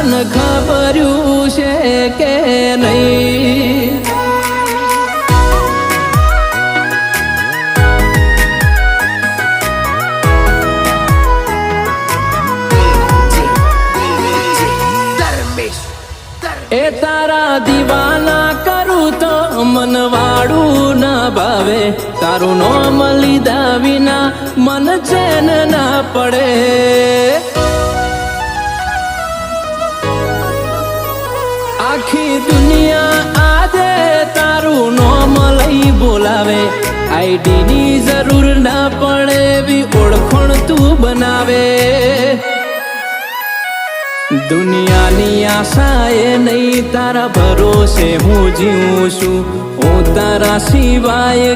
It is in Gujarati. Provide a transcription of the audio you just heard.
તને ખબર્યું છે કે નહીં? એ તારા દીવાના કરું તો મનવાળું ના ભાવે, તારું નામ લીધા વિના મન ચેન ના પડે. આખી દુનિયા આજે તારું નામ લઈ બોલાવે, આઈડી ની જરૂર ના પડે એવી ઓળખણ તું બનાવે. દુનિયાની આશા એ નહીં, તારા ભરોસે હું જીવું છું. હું તારા સિવાય